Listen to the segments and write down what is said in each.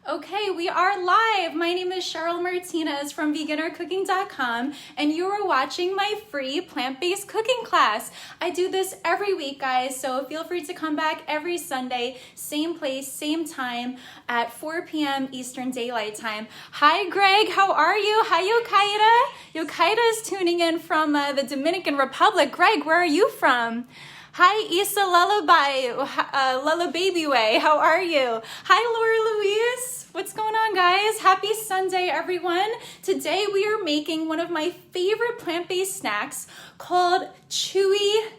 Okay, we are live. My name is Cheryl Martinez from beginnercooking.com, and you are watching my free plant-based cooking class. I do this every week, guys, so feel free to come back every Sunday, same place, same time at 4 p.m. Eastern Daylight Time. Hi, Greg. How are you? Hi, 𝐂𝐤𝐬𝐬. 𝐂𝐤𝐬𝐬 is tuning in from the Dominican Republic. Greg, where are you from? Hi, Issa Lullaby Way. How are you? Hi, Laura Louise. What's going on, guys? Happy Sunday, everyone. Today we are making one of my favorite plant-based snacks called Chewy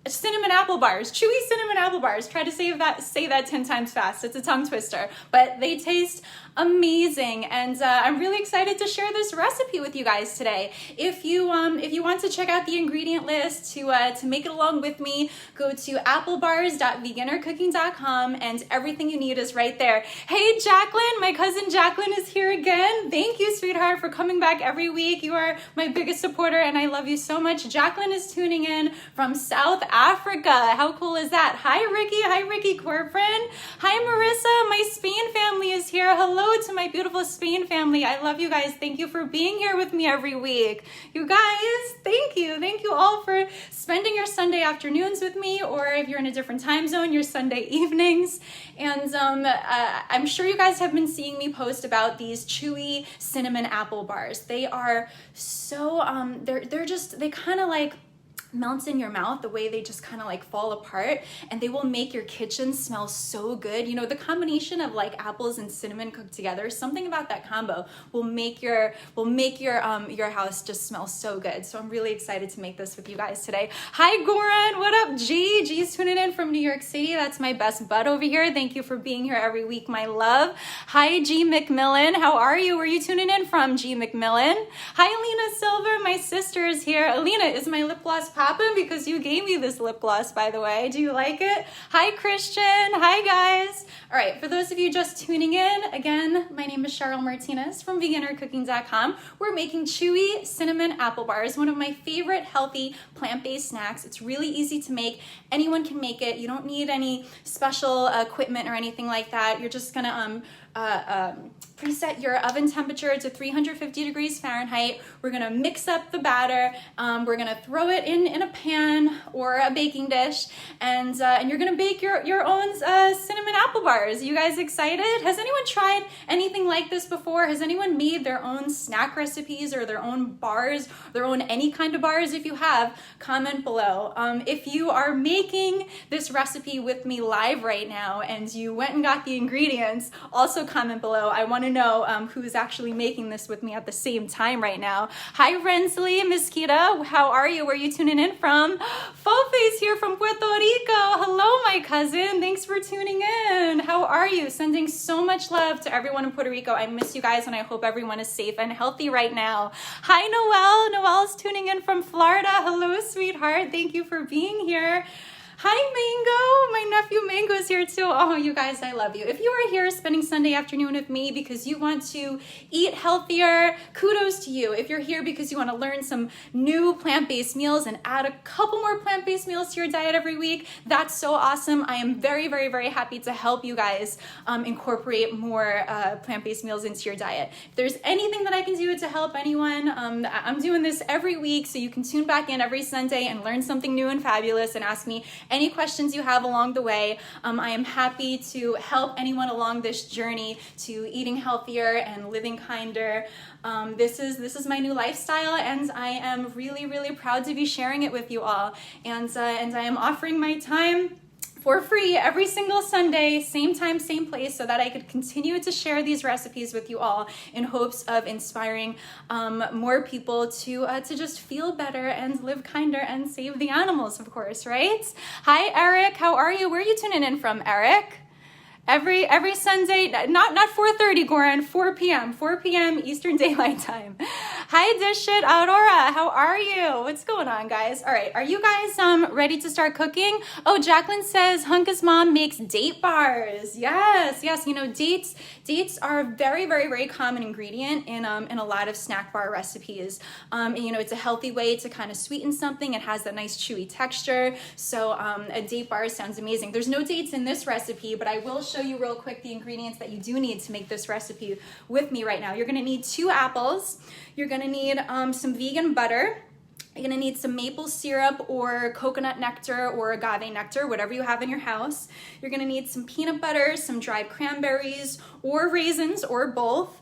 Cinnamon Apple Bars. Chewy Cinnamon Apple Bars. Try to say that 10 times fast. It's a tongue twister, but they taste amazing, and I'm really excited to share this recipe with you guys today. If you want to check out the ingredient list to make it along with me, go to applebars.beginnercooking.com, and everything you need is right there. Hey, Jacqueline, my cousin Jacqueline is here again. Thank you, sweetheart, for coming back every week. You are my biggest supporter, and I love you so much. Jacqueline is tuning in from South Africa. How cool is that? Hi, Ricky. Hi, Ricky Corcoran. Hi, Marissa. My Spain family is here. Hello to my beautiful Spain family. I love you guys. Thank you for being here with me every week. You guys, thank you. Thank you all for spending your Sunday afternoons with me, or if you're in a different time zone, your Sunday evenings. And I'm sure you guys have been seeing me post about these Chewy Cinnamon Apple Bars. They are so, they kind of like melt in your mouth, the way they just kind of like fall apart, and they will make your kitchen smell so good. You know, the combination of like apples and cinnamon cooked together, something about that combo will make your house just smell so good. So I'm really excited to make this with you guys today. Hi, Goran. What up, G? G's tuning in from New York City. That's my best bud over here. Thank you for being here every week, my love. Hi, G McMillan. How are you? Where are you tuning in from, G McMillan? Hi, Alina Silver. My sister is here. Alina, is my lip gloss popping? Because you gave me this lip gloss, by the way. Do you like it? Hi, Christian. Hi, guys. All right, for those of you just tuning in, again, my name is Cheryl Martinez from beginnercooking.com. We're making Chewy Cinnamon Apple Bars, one of my favorite healthy plant-based snacks. It's really easy to make. Anyone can make it. You don't need any special equipment or anything like that. You're just gonna preset your oven temperature to 350 degrees Fahrenheit. We're gonna mix up the batter. We're gonna throw it in a pan or a baking dish, and you're gonna bake your own cinnamon apple bars. You guys excited? Has anyone tried anything like this before? Has anyone made their own snack recipes or their own bars, their own any kind of bars? If you have, comment below. If you are making this recipe with me live right now and you went and got the ingredients, also comment below. I want to know who's actually making this with me at the same time right now. Hi, Rensley, Miss Kita. How are you? Where are you tuning in from? Foface here from Puerto Rico. Hello, my cousin. Thanks for tuning in. How are you? Sending so much love to everyone in Puerto Rico. I miss you guys, and I hope everyone is safe and healthy right now. Hi, Noelle. Noelle is tuning in from Florida. Hello, sweetheart. Thank you for being here. Hi, Mango. My nephew Mango is here too. Oh, you guys, I love you. If you are here spending Sunday afternoon with me because you want to eat healthier, kudos to you. If you're here because you want to learn some new plant-based meals and add a couple more plant-based meals to your diet every week, that's so awesome. I am very, very, very happy to help you guys incorporate more plant-based meals into your diet. If there's anything that I can do to help anyone, I'm doing this every week, so you can tune back in every Sunday and learn something new and fabulous and ask me any questions you have along the way. I am happy to help anyone along this journey to eating healthier and living kinder. This is my new lifestyle, and I am really, really proud to be sharing it with you all. And I am offering my time for free every single Sunday, same time, same place, so that I could continue to share these recipes with you all in hopes of inspiring more people to just feel better and live kinder and save the animals, of course, right? Hi, Eric. How are you? Where are you tuning in from, Eric? Every Sunday, not 4:30, Goran, 4 p.m. Eastern Daylight Time. Hi, Dish It Aurora. How are you? What's going on, guys? All right, are you guys ready to start cooking? Oh, Jacqueline says Hunka's mom makes date bars. Yes, yes. You know, dates are a very, very, very common ingredient in a lot of snack bar recipes. And, you know, it's a healthy way to kind of sweeten something. It has that nice chewy texture. So a date bar sounds amazing. There's no dates in this recipe, but I will show you real quick the ingredients that you do need to make this recipe with me right now. You're gonna need 2 apples. You're gonna need some vegan butter. You're gonna need some maple syrup or coconut nectar or agave nectar, whatever you have in your house. You're gonna need some peanut butter, some dried cranberries or raisins or both,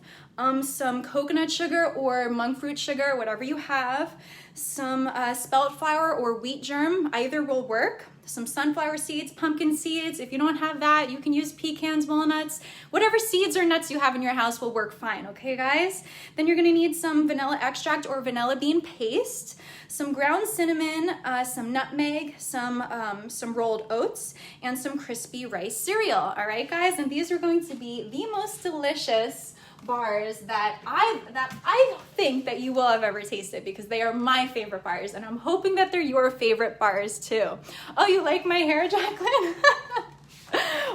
some coconut sugar or monk fruit sugar, whatever you have, some spelt flour or wheat germ, either will work. Some sunflower seeds, pumpkin seeds. If you don't have that, you can use pecans, walnuts, whatever seeds or nuts you have in your house will work fine, okay guys? Then you're gonna need some vanilla extract or vanilla bean paste, some ground cinnamon, some nutmeg, some rolled oats, and some crispy rice cereal, all right guys? And these are going to be the most delicious bars that I think that you will have ever tasted, because they are my favorite bars, and I'm hoping that they're your favorite bars too. Oh, you like my hair, Jacqueline?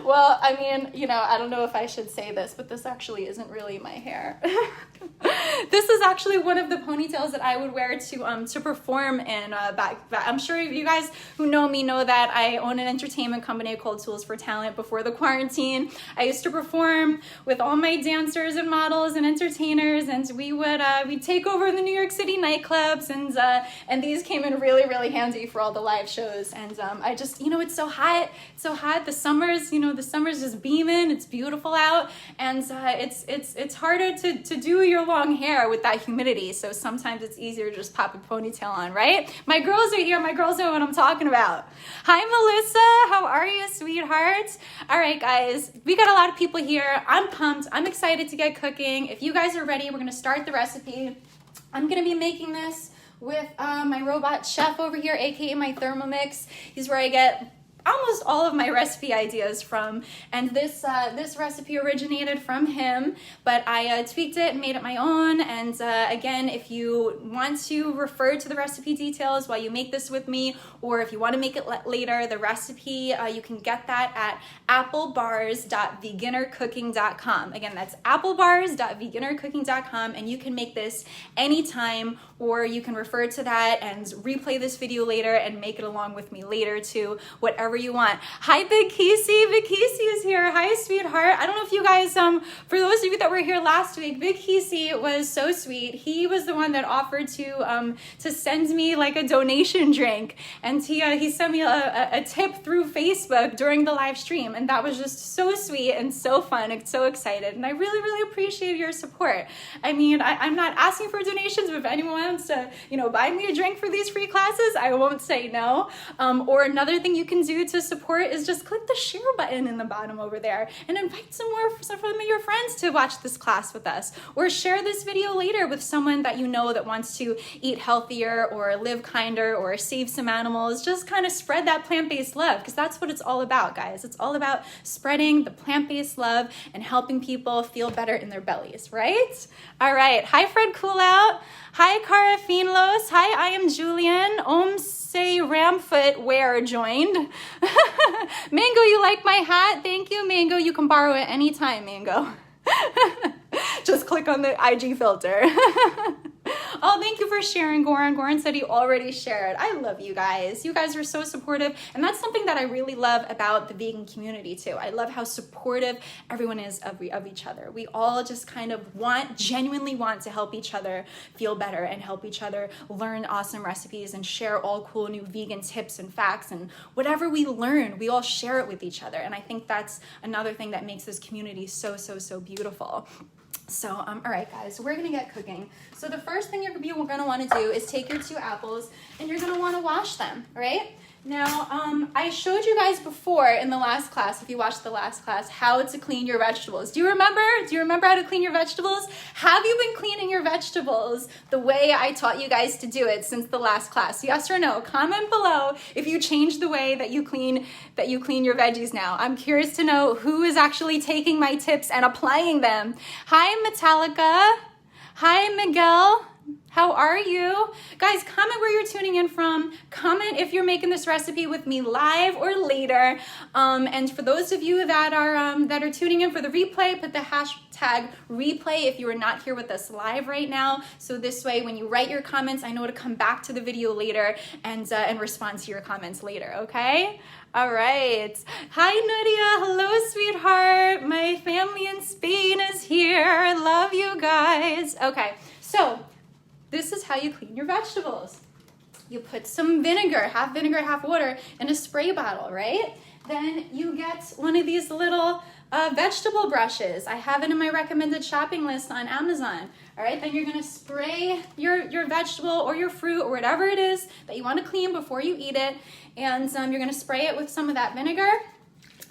Well, I mean, you know, I don't know if I should say this, but this actually isn't really my hair. This is actually one of the ponytails that I would wear to perform in back. I'm sure you guys who know me know that I own an entertainment company called Tools for Talent. Before the quarantine, I used to perform with all my dancers and models and entertainers, and we'd take over the New York City nightclubs, and these came in really, really handy for all the live shows. And I just, you know, it's so hot, the summer's, you know, the summer's just beaming, it's beautiful out, and it's harder to do your long hair with that humidity, so sometimes it's easier to just pop a ponytail on, right? My girls are here, my girls know what I'm talking about. Hi Melissa, how are you, sweetheart? All right guys, we got a lot of people here. I'm pumped, I'm excited to get cooking. If you guys are ready, we're gonna start the recipe. I'm gonna be making this with my robot chef over here, aka my Thermomix. He's where I get almost all of my recipe ideas from, and this recipe originated from him, but I tweaked it and made it my own. And again, if you want to refer to the recipe details while you make this with me, or if you want to make it later, the recipe, you can get that at applebars.beginnercooking.com. Again, that's applebars.beginnercooking.com, and you can make this anytime, or you can refer to that and replay this video later and make it along with me later too, whatever you want. Hi, Big Kesey. Big Kesey is here. Hi, sweetheart. I don't know if you guys, for those of you that were here last week, Big Kesey was so sweet. He was the one that offered to send me like a donation drink, and he sent me a tip through Facebook during the live stream, and that was just so sweet and so fun and so excited, and I really, really appreciate your support. I mean, I'm not asking for donations, but if anyone wants to, you know, buy me a drink for these free classes, I won't say no. Or another thing you can do to support is just click the share button in the bottom over there and invite some of your friends to watch this class with us, or share this video later with someone that you know that wants to eat healthier or live kinder or save some animals. Just kind of spread that plant-based love, because that's what it's all about, guys. It's all about spreading the plant-based love and helping people feel better in their bellies, right? All right. Hi, Fred Coolout. Hi, Cara Fienlos. Hi, I am Julian. Say Ramfoot Wear joined. Mango, you like my hat? Thank you, Mango. You can borrow it anytime, Mango. Just click on the IG filter. Oh, thank you for sharing, Goran. Goran said he already shared. I love you guys. You guys are so supportive, and that's something that I really love about the vegan community too. I love how supportive everyone is of each other. We all just kind of genuinely want to help each other feel better and help each other learn awesome recipes and share all cool new vegan tips and facts, and whatever we learn, we all share it with each other. And I think that's another thing that makes this community so, so, so beautiful. So, all right, guys, we're gonna get cooking. So the first thing you're gonna wanna do is take your 2 apples and you're gonna wanna wash them, all right? Now, I showed you guys before in the last class, if you watched the last class, how to clean your vegetables. Do you remember? Do you remember how to clean your vegetables? Have you been cleaning your vegetables the way I taught you guys to do it since the last class? Yes or no? Comment below if you changed the way that you clean your veggies now. I'm curious to know who is actually taking my tips and applying them. Hi, Metallica. Hi, Miguel. How are you? Guys, comment where you're tuning in from. Comment if you're making this recipe with me live or later. And for those of you that are tuning in for the replay, put the hashtag replay if you are not here with us live right now. So this way, when you write your comments, I know to come back to the video later and respond to your comments later, okay? All right. Hi, Nadia. Hello, sweetheart. My family in Spain is here. I love you guys. Okay, so this is how you clean your vegetables. You put some vinegar, half water, in a spray bottle, right? Then you get one of these little vegetable brushes. I have it in my recommended shopping list on Amazon. All right, then you're gonna spray your vegetable or your fruit or whatever it is that you wanna clean before you eat it. And you're gonna spray it with some of that vinegar,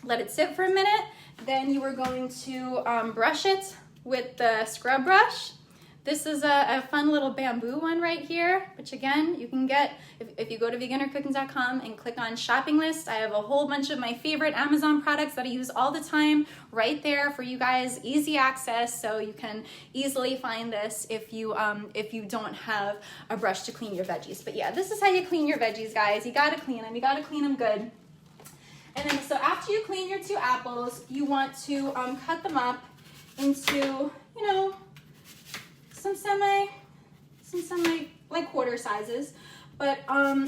let it sit for a minute. Then you are going to brush it with the scrub brush. This is a fun little bamboo one right here, which again, you can get if you go to veganercooking.com and click on shopping list. I have a whole bunch of my favorite Amazon products that I use all the time right there for you guys, easy access, so you can easily find this if you don't have a brush to clean your veggies. But yeah, this is how you clean your veggies, guys. You gotta clean them good. And then, so after you clean your 2 apples, you want to cut them up into, you know, some semi like quarter sizes. But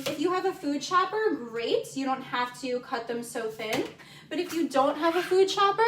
if you have a food chopper, great. You don't have to cut them so thin. But if you don't have a food chopper,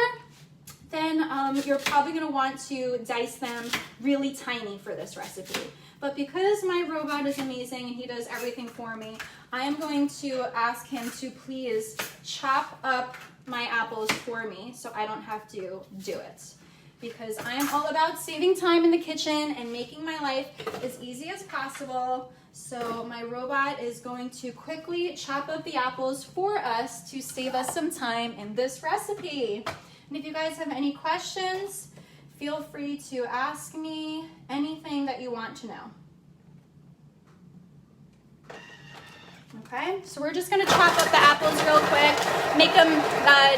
then you're probably gonna want to dice them really tiny for this recipe. But because my robot is amazing and he does everything for me, I am going to ask him to please chop up my apples for me so I don't have to do it. Because I am all about saving time in the kitchen and making my life as easy as possible. So my robot is going to quickly chop up the apples for us to save us some time in this recipe. And if you guys have any questions, feel free to ask me anything that you want to know. Okay, so we're just gonna chop up the apples real quick, make them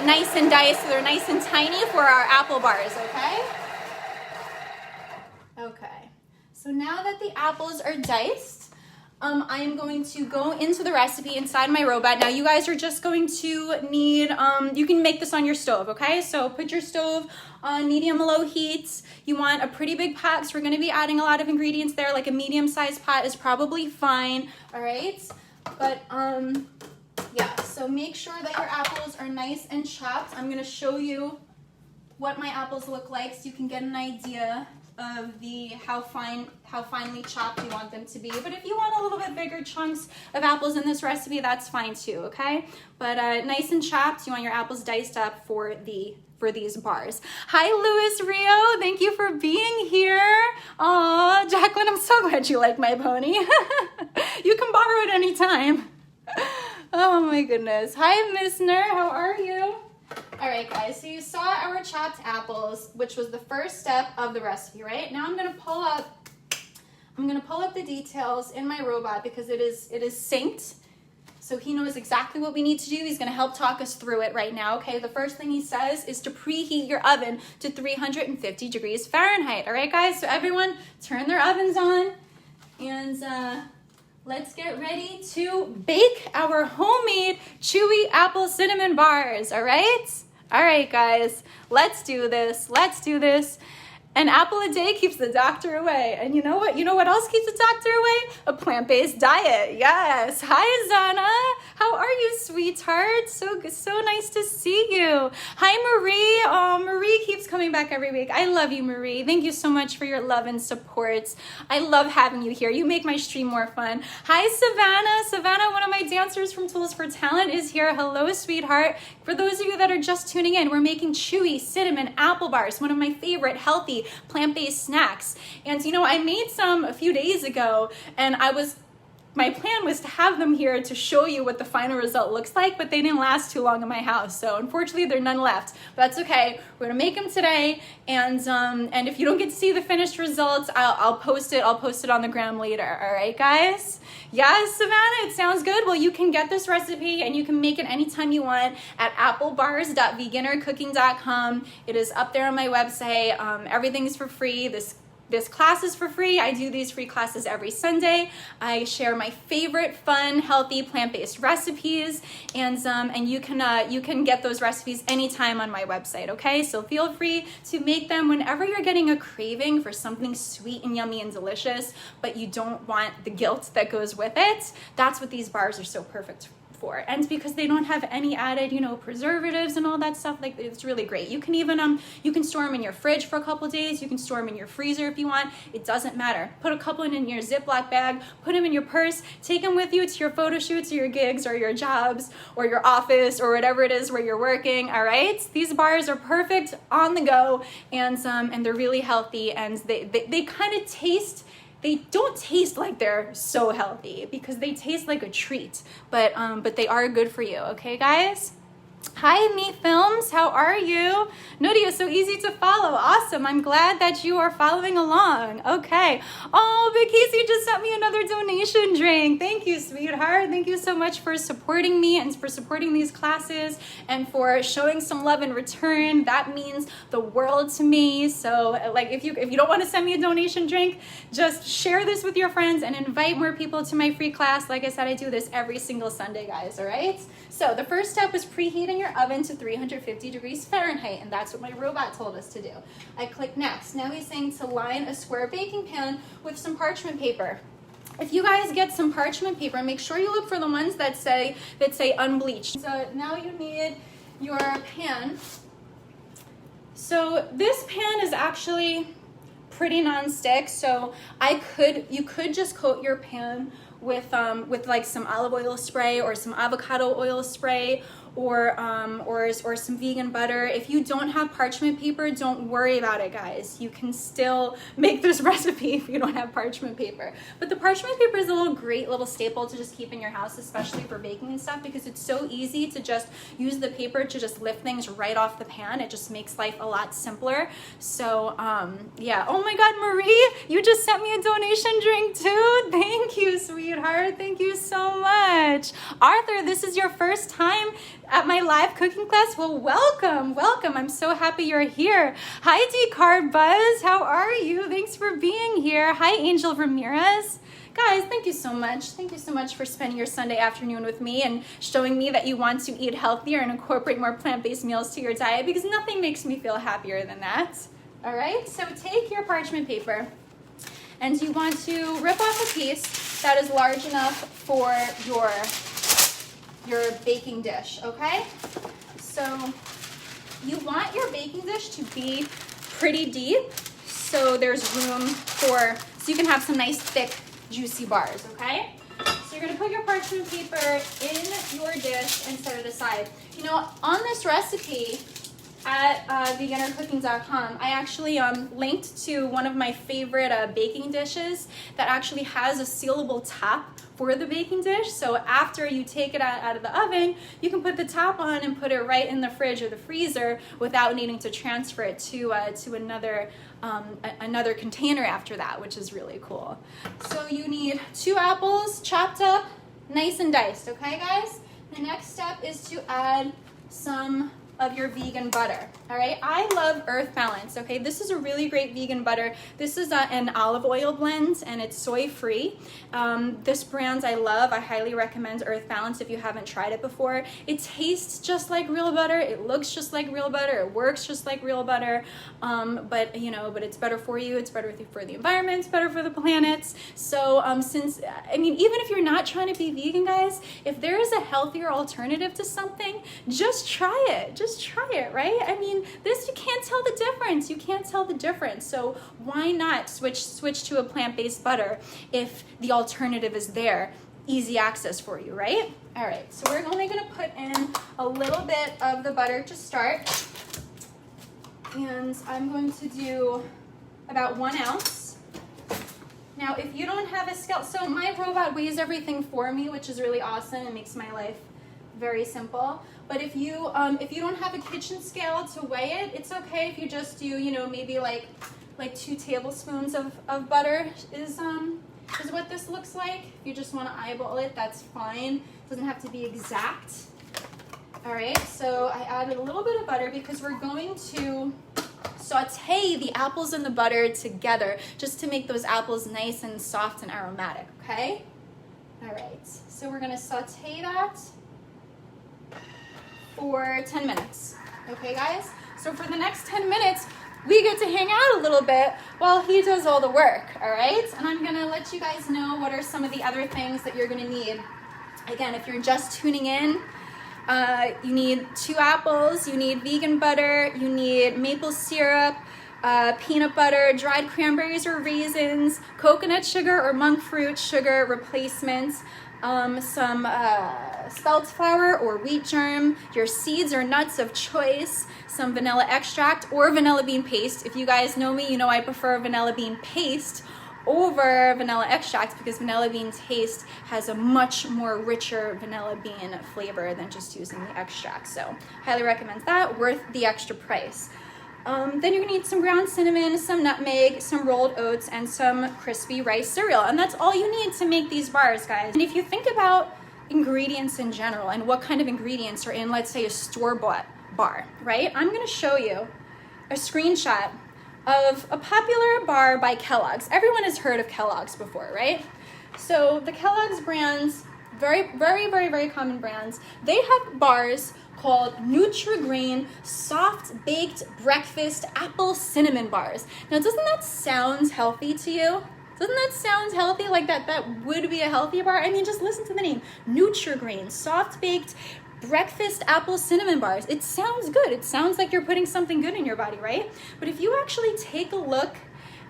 nice and diced so they're nice and tiny for our apple bars, okay? Okay, so now that the apples are diced, I am going to go into the recipe inside my robot. Now you guys are just going to need, you can make this on your stove, okay? So put your stove on medium-low heat. You want a pretty big pot because we're gonna be adding a lot of ingredients there, like a medium-sized pot is probably fine, all right? But yeah, so make sure that your apples are nice and chopped. I'm gonna show you what my apples look like so you can get an idea of how finely chopped you want them to be. But if you want a little bit bigger chunks of apples in this recipe, that's fine too, okay? But nice and chopped, you want your apples diced up for these bars. Hi, Louis Rio. Thank you for being here. Aw, Jacqueline, I'm so glad you like my pony. You can borrow it anytime. Oh my goodness. Hi, Miss Ner. How are you? All right, guys. So you saw our chopped apples, which was the first step of the recipe, right? Now I'm gonna pull up the details in my robot because it is synced. So he knows exactly what we need to do. He's gonna help talk us through it right now, okay? The first thing he says is to preheat your oven to 350 degrees Fahrenheit, all right, guys? So everyone turn their ovens on and let's get ready to bake our homemade chewy apple cinnamon bars, all right? All right, guys, let's do this. An apple a day keeps the doctor away. And you know what? You know what else keeps the doctor away? A plant-based diet. Yes. Hi, Zana. How are you, sweetheart? So nice to see you. Hi, Marie. Oh, Marie keeps coming back every week. I love you, Marie. Thank you so much for your love and support. I love having you here. You make my stream more fun. Hi, Savannah. Savannah, one of my dancers from Tools for Talent, is here. Hello, sweetheart. For those of you that are just tuning in, we're making chewy cinnamon apple bars, one of my favorite healthy plant-based snacks. And you know, I made some a few days ago and my plan was to have them here to show you what the final result looks like, but they didn't last too long in my house. So unfortunately, there are none left, but that's okay. We're gonna make them today. And if you don't get to see the finished results, I'll post it on the gram later. All right, guys? Yes, Savannah, it sounds good. Well, you can get this recipe and you can make it anytime you want at applebars.veganercooking.com. It is up there on my website. Everything's for free. This this class is for free. I do these free classes every Sunday. I share my favorite fun, healthy, plant-based recipes, and you can get those recipes anytime on my website, okay? So feel free to make them whenever you're getting a craving for something sweet and yummy and delicious, but you don't want the guilt that goes with it. That's what these bars are so perfect for. And because they don't have any added, you know, preservatives and all that stuff, like, it's really great. You can even you can store them in your fridge for a couple days. You can store them in your freezer if you want. It doesn't matter. Put a couple in your Ziploc bag, put them in your purse, take them with you to your photo shoots or your gigs or your jobs or your office or whatever it is where you're working. All right, these bars are perfect on the go, and they're really healthy, and they kind of taste. They don't taste like they're so healthy because they taste like a treat, but they are good for you, okay, guys? Hi, Me Films, how are you? Nudia, so easy to follow. Awesome, I'm glad that you are following along. Okay. Oh, Big Casey just sent me another donation drink. Thank you, sweetheart. Thank you so much for supporting me and for supporting these classes and for showing some love in return. That means the world to me. So, like, if you don't want to send me a donation drink, just share this with your friends and invite more people to my free class. Like I said, I do this every single Sunday, guys, all right? So the first step is preheating your oven to 350 degrees Fahrenheit, and that's what my robot told us to do. I click next. Now he's saying to line a square baking pan with some parchment paper. If you guys get some parchment paper, make sure you look for the ones that say unbleached. So now you need your pan. So this pan is actually pretty non-stick, so you could just coat your pan with like some olive oil spray or some avocado oil spray or some vegan butter. If you don't have parchment paper, don't worry about it, guys. You can still make this recipe if you don't have parchment paper. But the parchment paper is a great little staple to just keep in your house, especially for baking and stuff, because it's so easy to just use the paper to just lift things right off the pan. It just makes life a lot simpler. So yeah. Oh my God, Marie, you just sent me a donation drink too. Thank you, sweetheart. Thank you so much. Arthur, this is your first time at my live cooking class. Well, welcome. I'm so happy you're here. Hi, D-Card Buzz. How are you? Thanks for being here. Hi, Angel Ramirez. Guys, thank you so much. Thank you so much for spending your Sunday afternoon with me and showing me that you want to eat healthier and incorporate more plant-based meals to your diet, because nothing makes me feel happier than that. All right, so take your parchment paper and you want to rip off a piece that is large enough for your baking dish, okay? So you want your baking dish to be pretty deep, so there's room so you can have some nice thick juicy bars, okay? So you're gonna put your parchment paper in your dish and set it aside. You know, on this recipe at veganercooking.com, I actually linked to one of my favorite baking dishes that actually has a sealable top for the baking dish. So after you take it out of the oven, you can put the top on and put it right in the fridge or the freezer without needing to transfer it to another container after that, which is really cool. So you need 2 apples chopped up, nice and diced, okay, guys? The next step is to add some of your vegan butter. All right, I love Earth Balance. Okay, this is a really great vegan butter. This is an olive oil blend and it's soy free. This brand I love. I highly recommend Earth Balance if you haven't tried it before. It tastes just like real butter. It looks just like real butter. It works just like real butter. But it's better for you. It's better for the environment. It's better for the planet. So even if you're not trying to be vegan, guys, if there is a healthier alternative to something, just try it. Just try it, right? I mean, this, you can't tell the difference. You can't tell the difference. So why not switch to a plant-based butter if the alternative is there? Easy access for you, right? All right, so we're only gonna put in a little bit of the butter to start. And I'm going to do about 1 ounce. Now, if you don't have a scale, so my robot weighs everything for me, which is really awesome. It makes my life very simple. But if you don't have a kitchen scale to weigh it, it's okay if you just do, maybe like 2 tablespoons of butter is what this looks like. If you just want to eyeball it, that's fine. It doesn't have to be exact. All right, so I added a little bit of butter because we're going to saute the apples and the butter together just to make those apples nice and soft and aromatic, okay? All right, so we're gonna saute that for 10 minutes, okay guys? So for the next 10 minutes, we get to hang out a little bit while he does all the work, all right? And I'm gonna let you guys know what are some of the other things that you're gonna need. Again, if you're just tuning in, you need 2 apples, you need vegan butter, you need maple syrup, peanut butter, dried cranberries or raisins, coconut sugar or monk fruit sugar replacements, some spelt flour or wheat germ, your seeds or nuts of choice, some vanilla extract or vanilla bean paste. If you guys know me, you know I prefer vanilla bean paste over vanilla extract because vanilla bean taste has a much more richer vanilla bean flavor than just using the extract. So highly recommend that, worth the extra price. Then you're gonna need some ground cinnamon, some nutmeg, some rolled oats, and some crispy rice cereal. And that's all you need to make these bars, guys. And if you think about ingredients in general and what kind of ingredients are in, let's say, a store-bought bar, right? I'm gonna show you a screenshot of a popular bar by Kellogg's. Everyone has heard of Kellogg's before, right? So the Kellogg's brands, very common brands, they have bars called Nutri-Grain Soft Baked Breakfast Apple Cinnamon Bars. Now, doesn't that sound healthy to you? Doesn't that sound healthy? Like that would be a healthy bar? I mean, just listen to the name. Nutri-Grain Soft Baked Breakfast Apple Cinnamon Bars. It sounds good. It sounds like you're putting something good in your body, right? But if you actually take a look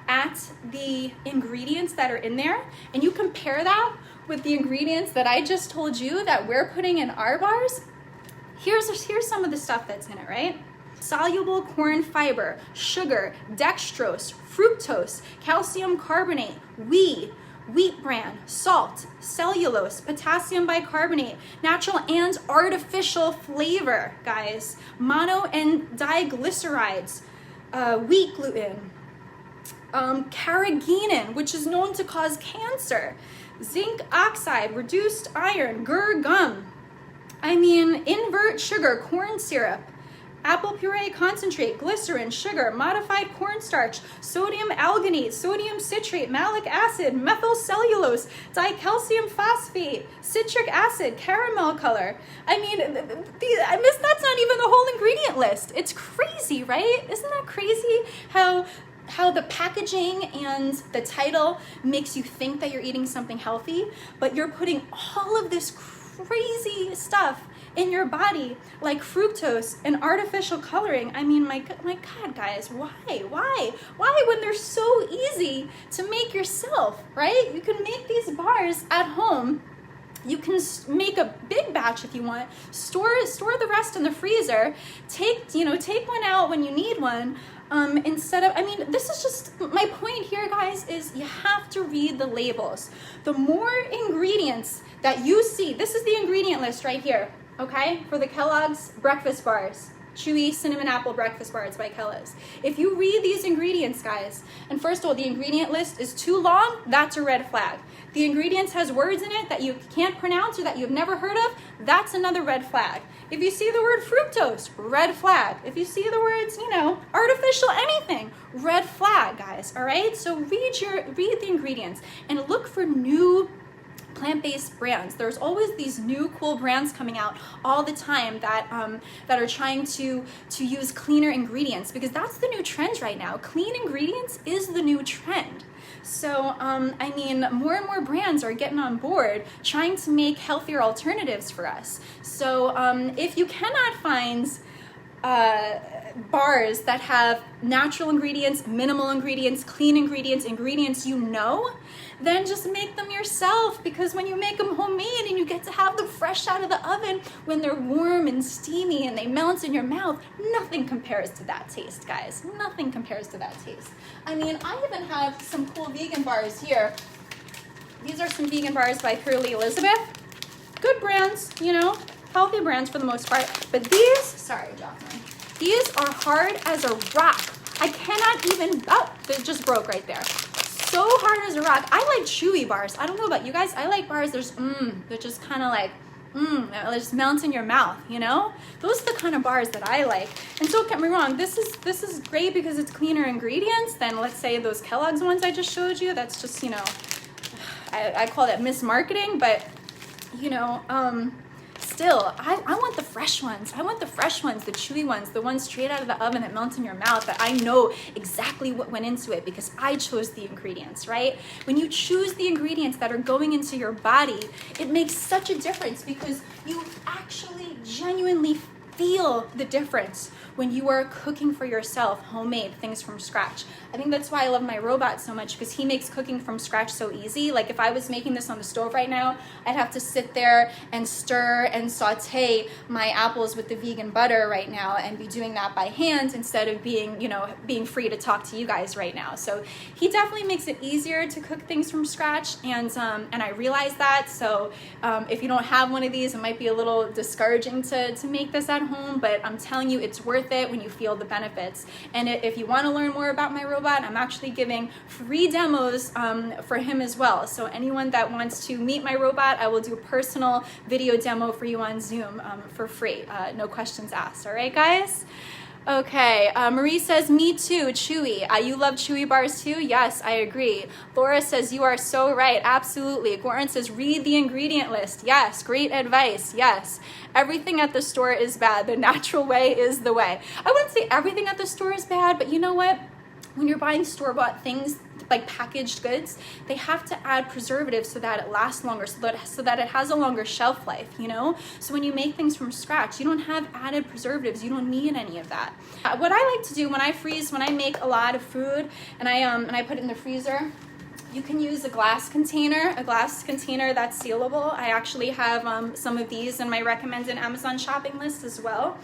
at the ingredients that are in there and you compare that with the ingredients that I just told you that we're putting in our bars, here's some of the stuff that's in it, right? Soluble corn fiber, sugar, dextrose, fructose, calcium carbonate, wheat bran, salt, cellulose, potassium bicarbonate, natural and artificial flavor, guys, mono and diglycerides, wheat gluten, carrageenan, which is known to cause cancer, zinc oxide, reduced iron, gum. I mean, invert sugar, corn syrup, apple puree concentrate, glycerin, sugar, modified cornstarch, sodium alginate, sodium citrate, malic acid, methyl cellulose, dicalcium phosphate, citric acid, caramel color. I mean, that's not even the whole ingredient list. It's crazy, right? Isn't that crazy how the packaging and the title makes you think that you're eating something healthy, but you're putting all of this crazy stuff in your body, like fructose and artificial coloring. I mean, my God, guys, why when they're so easy to make yourself, right? You can make these bars at home. You can make a big batch if you want, store the rest in the freezer, take one out when you need one, instead of, I mean, this is just, my point here, guys, is you have to read the labels. The more ingredients that you see, this is the ingredient list right here, okay, for the Kellogg's breakfast bars, Chewy Cinnamon Apple Breakfast Bars by Kellogg's. If you read these ingredients, guys, and first of all, the ingredient list is too long, that's a red flag. The ingredients has words in it that you can't pronounce or that you've never heard of, that's another red flag. If you see the word fructose, red flag. If you see the words, artificial anything, red flag, guys, all right? So read the ingredients and look for new plant-based brands. There's always these new cool brands coming out all the time that are trying to use cleaner ingredients, because that's the new trend right now. Clean ingredients is the new trend. So, I mean, more and more brands are getting on board trying to make healthier alternatives for us. So, if you cannot find bars that have natural ingredients, minimal ingredients, clean ingredients you know, then just make them yourself, because when you make them homemade and you get to have them fresh out of the oven when they're warm and steamy and they melt in your mouth, nothing compares to that taste, guys. Nothing compares to that taste. I mean, I even have some cool vegan bars here. These are some vegan bars by Purely Elizabeth. Good brands, healthy brands for the most part. But these, sorry, Jocelyn, these are hard as a rock. I cannot even, they just broke right there. So hard as a rock. I like chewy bars. I don't know about you guys. I like bars. They're just kind of like It just melts in your mouth, you know? Those are the kind of bars that I like. And don't get me wrong, this is great because it's cleaner ingredients than, let's say, those Kellogg's ones I just showed you. That's just, you know, I call that mismarketing, but, you know, still, I want the fresh ones. I want the fresh ones, the chewy ones, the ones straight out of the oven that melt in your mouth, that I know exactly what went into it because I chose the ingredients, right? When you choose the ingredients that are going into your body, it makes such a difference because you actually genuinely feel the difference when you are cooking for yourself, homemade things from scratch. I think that's why I love my robot so much, because he makes cooking from scratch so easy. Like if I was making this on the stove right now, I'd have to sit there and stir and saute my apples with the vegan butter right now and be doing that by hand instead of being, you know, being free to talk to you guys right now. So he definitely makes it easier to cook things from scratch, and I realize that. So if you don't have one of these, it might be a little discouraging to make this at home, but I'm telling you, it's worth it when you feel the benefits. And if you want to learn more about my robot, I'm actually giving free demos for him as well. So anyone that wants to meet my robot, I will do a personal video demo for you on Zoom for free. No questions asked. All right, guys? Okay, Marie says, me too, Chewy. You love Chewy bars too? Yes, I agree. Laura says, you are so right. Absolutely. Goran says, read the ingredient list. Yes, great advice. Yes. Everything at the store is bad. The natural way is the way. I wouldn't say everything at the store is bad, but you know what? When you're buying store-bought things, like packaged goods, they have to add preservatives so that it lasts longer, so that it has a longer shelf life, you know? So when you make things from scratch, you don't have added preservatives. You don't need any of that. What I like to do when I freeze, when I make a lot of food and I put it in the freezer, you can use a glass container that's sealable. I actually have some of these in my recommended Amazon shopping list as well.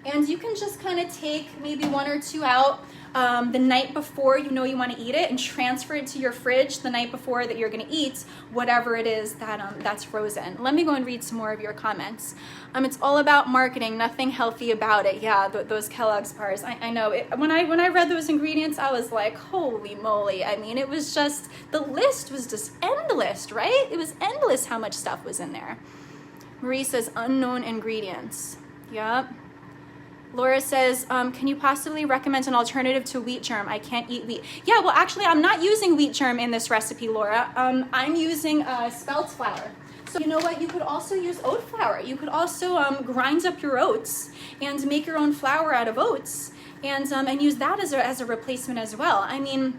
And you can just kind of take maybe 1 or 2 out the night before you know you want to eat it, and transfer it to your fridge the night before that you're going to eat whatever it is that that's frozen. Let me go and read some more of your comments. It's all about marketing, nothing healthy about it. Yeah, those Kellogg's bars. I know. When I read those ingredients, I was like, holy moly. I mean, it was just, the list was just endless, right? It was endless how much stuff was in there. Marie says, unknown ingredients. Yep. Laura says, can you possibly recommend an alternative to wheat germ? I can't eat wheat. Yeah, well, actually, I'm not using wheat germ in this recipe, Laura. I'm using spelt flour. So you know what? You could also use oat flour. You could also grind up your oats and make your own flour out of oats, and use that as a replacement as well. I mean,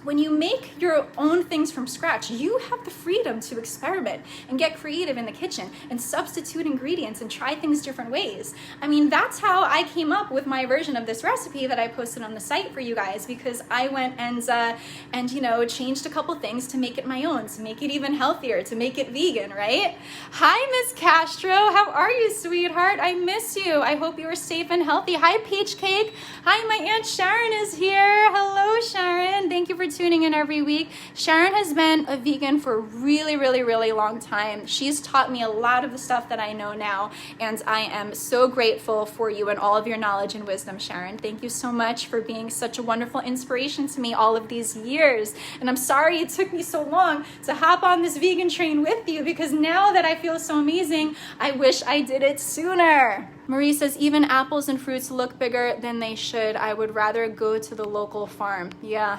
when you make your own things from scratch, you have the freedom to experiment and get creative in the kitchen and substitute ingredients and try things different ways. I mean, that's how I came up with my version of this recipe that I posted on the site for you guys, because I went and you know, changed a couple things to make it my own, to make it even healthier, to make it vegan, right? Hi, Miss Castro. How are you, sweetheart? I miss you. I hope you are safe and healthy. Hi, Peach Cake. Hi, my Aunt Sharon is here. Hello, Sharon. Thank you for tuning in every week. Sharon has been a vegan for a really, really, really long time. She's taught me a lot of the stuff that I know now, and I am so grateful for you and all of your knowledge and wisdom, Sharon. Thank you so much for being such a wonderful inspiration to me all of these years. And I'm sorry it took me so long to hop on this vegan train with you, because now that I feel so amazing, I wish I did it sooner. Marie says, even apples and fruits look bigger than they should. I would rather go to the local farm. Yeah.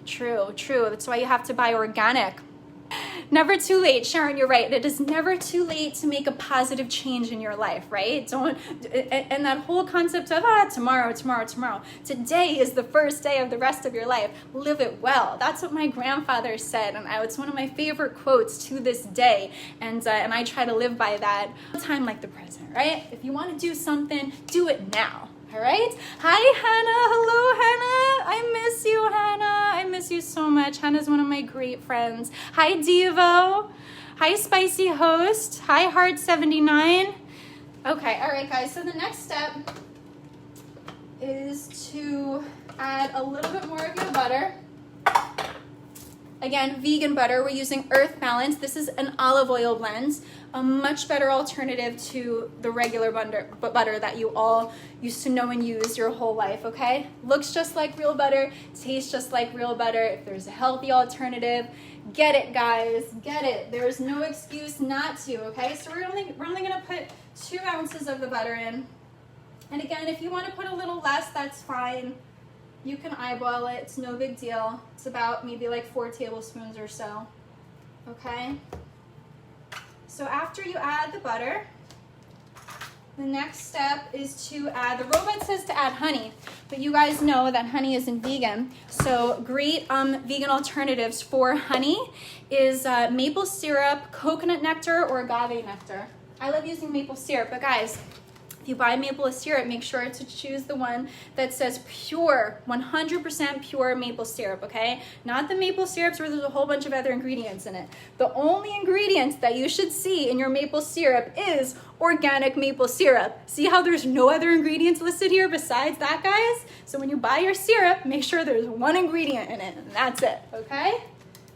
True. That's why you have to buy organic. Never too late, Sharon, you're right. It is never too late to make a positive change in your life, right? And that whole concept of, tomorrow. Today is the first day of the rest of your life. Live it well. That's what my grandfather said, and it's one of my favorite quotes to this day. And I try to live by that. No time like the present, right? If you want to do something, do it now. All right. Hi, Hannah. Hello, Hannah. I miss you, Hannah. I miss you so much. Hannah's one of my great friends. Hi, Devo. Hi, Spicy Host. Hi, Heart79. Okay. All right, guys. So the next step is to add a little bit more of your butter. Again, vegan butter. We're using Earth Balance. This is an olive oil blend, a much better alternative to the regular butter that you all used to know and use your whole life, okay? Looks just like real butter, tastes just like real butter. If there's a healthy alternative, get it, guys, get it. There's no excuse not to, okay? So we're only gonna put 2 ounces of the butter in. And again, if you wanna put a little less, that's fine. You can eyeball it, it's no big deal. It's about maybe like 4 tablespoons or so, okay? So after you add the butter, the next step is to add, the robot says to add honey, but you guys know that honey isn't vegan. So great vegan alternatives for honey is maple syrup, coconut nectar, or agave nectar. I love using maple syrup, but guys, if you buy maple syrup, make sure to choose the one that says pure, 100% pure maple syrup, okay? Not the maple syrups where there's a whole bunch of other ingredients in it. The only ingredients that you should see in your maple syrup is organic maple syrup. See how there's no other ingredients listed here besides that, guys? So when you buy your syrup, make sure there's 1 ingredient in it, and that's it, okay?